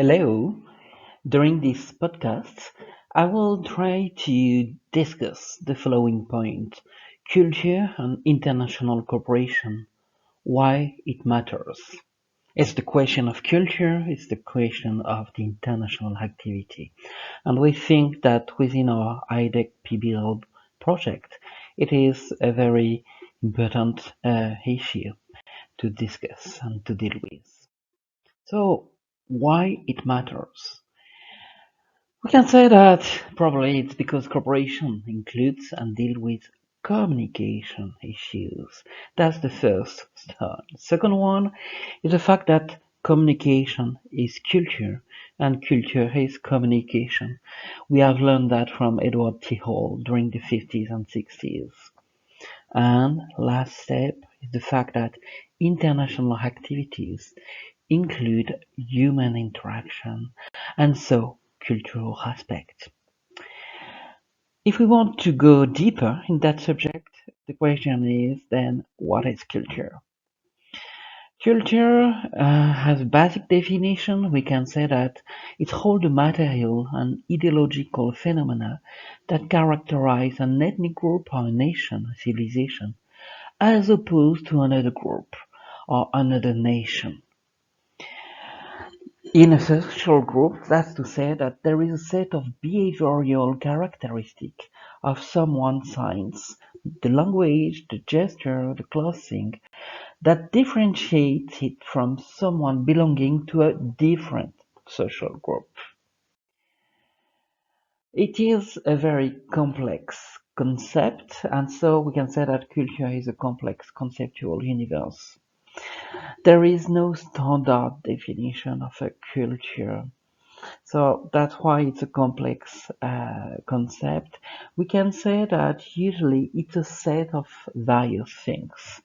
Hello. During this podcast, I will try to discuss the following point: culture and international cooperation, why it matters. It's the question of culture, it's the question of the international activity. And we think that within our IDEC PBL project, it is a very important issue to discuss and to deal with. So, why it matters? We can say that probably it's because cooperation includes and deal with communication issues. That's the first start. Second one is the fact that communication is culture and culture is communication. We have learned that from Edward T. Hall during the 50s and 60s. And last step is the fact that international activities include human interaction and so cultural aspects. If we want to go deeper in that subject, the question is then what is culture? Culture has a basic definition. We can say that it's all the material and ideological phenomena that characterize an ethnic group or a nation, a civilization, as opposed to another group or another nation. In a social group, that's to say that there is a set of behavioral characteristics of someone's signs, the language, the gesture, the clothing, that differentiates it from someone belonging to a different social group. It is a very complex concept, and so we can say that culture is a complex conceptual universe. There is no standard definition of a culture. So that's why it's a complex concept. We can say that usually it's a set of various things,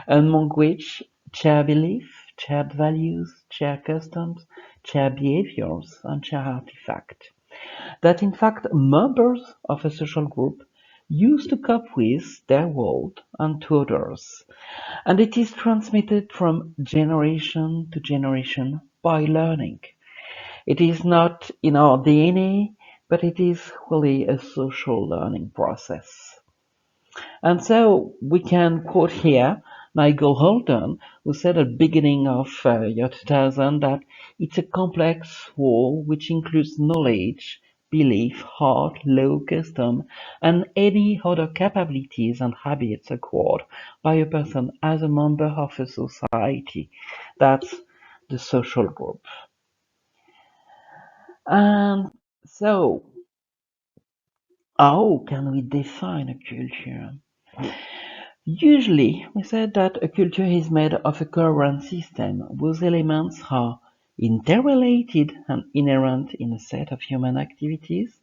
among which shared belief, shared values, shared customs, shared behaviors, and shared artifacts that in fact members of a social group use to cope with their world and to others, and it is transmitted from generation to generation by learning. It is not in our DNA, but it is really a social learning process. And so we can quote here Nigel Holden, who said at the beginning of year 2000 that it's a complex whole which includes knowledge, belief, heart, law, custom, and any other capabilities and habits acquired by a person as a member of a society. That's the social group. And so, how can we define a culture? Usually, we said that a culture is made of a coherent system whose elements are interrelated and inherent in a set of human activities.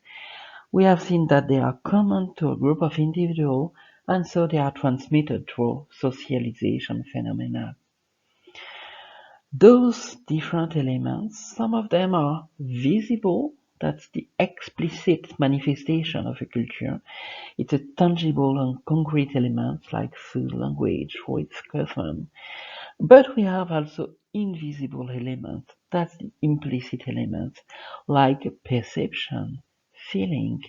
We have seen that they are common to a group of individuals and so they are transmitted through socialization phenomena. Those different elements, some of them are visible, that's the explicit manifestation of a culture. It's a tangible and concrete element like food, language, or its custom. But we have also invisible elements, that's the implicit element, like perception, feeling,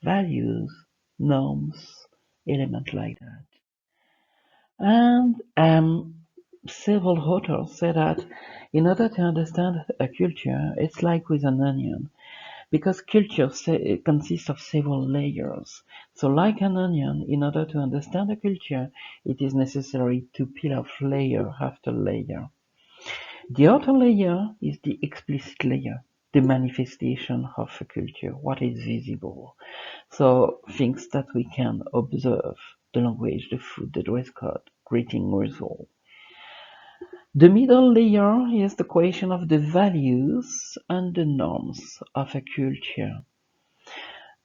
values, norms, elements like that. And several authors say that in order to understand a culture, it's like with an onion, because culture consists of several layers. So, like an onion, in order to understand a culture, it is necessary to peel off layer after layer. The outer layer is the explicit layer, the manifestation of a culture, what is visible. So, things that we can observe, the language, the food, the dress code, greeting, result. The middle layer is the question of the values and the norms of a culture.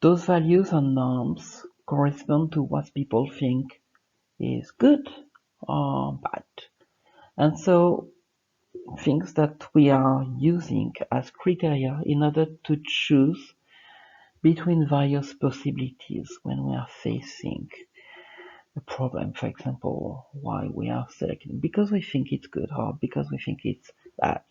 Those values and norms correspond to what people think is good or bad. And so things that we are using as criteria in order to choose between various possibilities when we are facing a problem, for example, why we are selecting because we think it's good or because we think it's bad.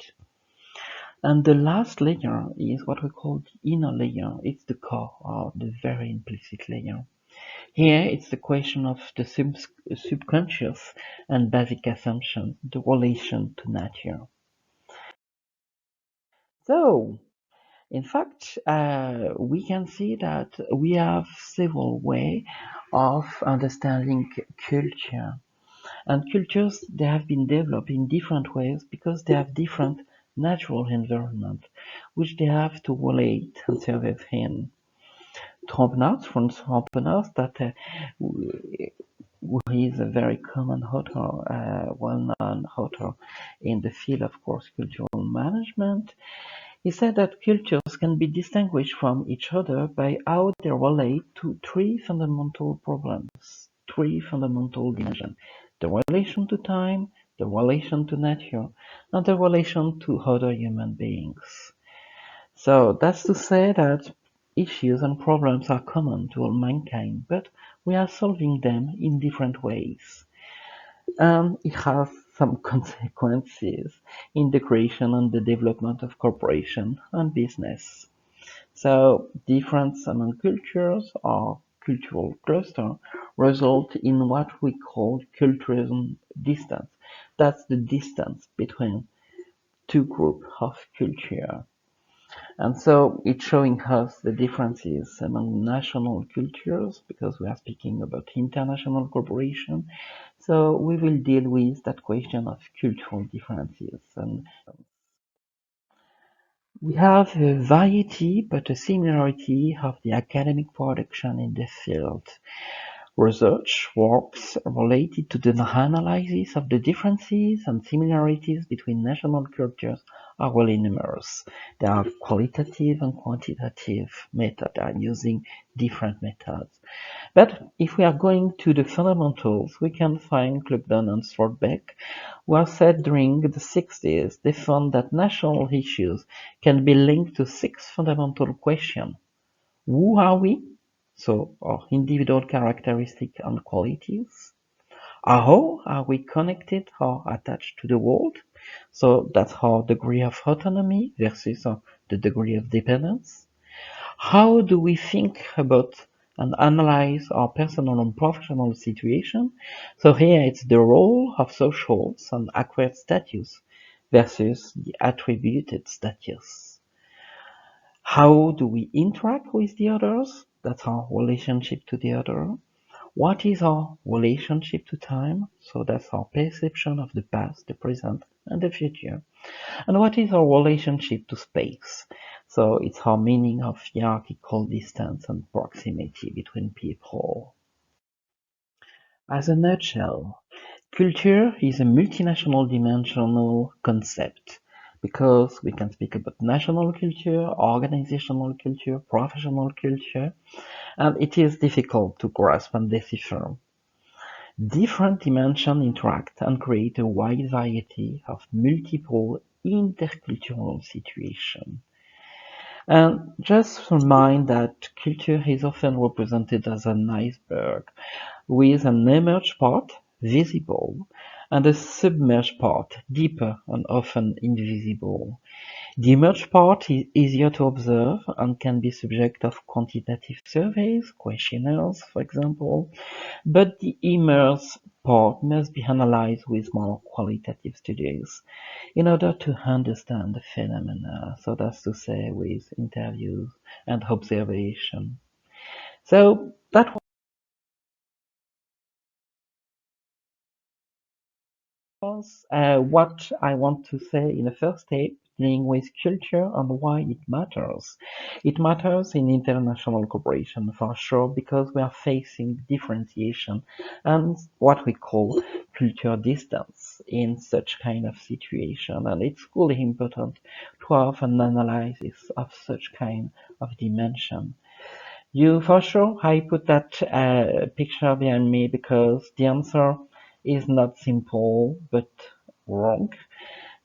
And the last layer is what we call the inner layer. It's the core or the very implicit layer. Here it's the question of the subconscious and basic assumption, the relation to nature. So, in fact, we can see that we have several ways of understanding culture. And cultures, they have been developed in different ways because they have different natural environment, which they have to relate and survive in. Trompenard, Franz Trompenard, that who is a very common author, well-known author in the field of course cultural management. He said that cultures can be distinguished from each other by how they relate to three fundamental problems, three fundamental dimensions: the relation to time, the relation to nature, and the relation to other human beings. So that's to say that issues and problems are common to all mankind, but we are solving them in different ways. And it has some consequences in the creation and the development of corporation and business. So difference among cultures or cultural cluster result in what we call cultural distance. That's the distance between two groups of culture. And so it's showing us the differences among national cultures because we are speaking about international cooperation. So we will deal with that question of cultural differences. And we have a variety but a similarity of the academic production in this field. Research works related to the analysis of the differences and similarities between national cultures are really numerous. There are qualitative and quantitative methods are using different methods. But if we are going to the fundamentals, we can find Clubdon and Swartbeck, who have said during the 60s they found that national issues can be linked to six fundamental questions. Who are we? So our individual characteristics and qualities. How are we connected or attached to the world? So that's our degree of autonomy versus the degree of dependence. How do we think about and analyze our personal and professional situation? So here it's the role of socials and acquired status versus the attributed status. How do we interact with the others? That's our relationship to the other. What is our relationship to time? So that's our perception of the past, the present, and the future. And what is our relationship to space? So it's our meaning of hierarchical distance and proximity between people. As a nutshell, culture is a multinational dimensional concept because we can speak about national culture, organizational culture, professional culture, and it is difficult to grasp and decipher. Different dimensions interact and create a wide variety of multiple intercultural situations. And just remind that culture is often represented as an iceberg, with an emerged part, visible, and a submerged part, deeper and often invisible. The emerged part is easier to observe and can be subject of quantitative surveys, questionnaires, for example, but the immersed part must be analyzed with more qualitative studies in order to understand the phenomena, so that's to say with interviews and observation. So that was what I want to say in the first step, dealing with culture and why it matters. It matters in international cooperation for sure because we are facing differentiation and what we call culture distance in such kind of situation. And it's really important to have an analysis of such kind of dimension. You for sure, I put that picture behind me because the answer is not simple but wrong,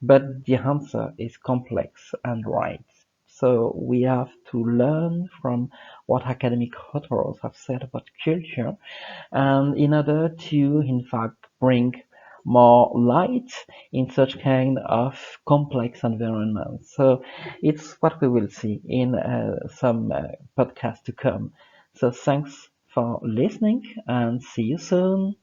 but the answer is complex and right. So we have to learn from what academic authors have said about culture, and in order to, in fact, bring more light in such kind of complex environments. So it's what we will see in some podcasts to come. So thanks for listening and see you soon.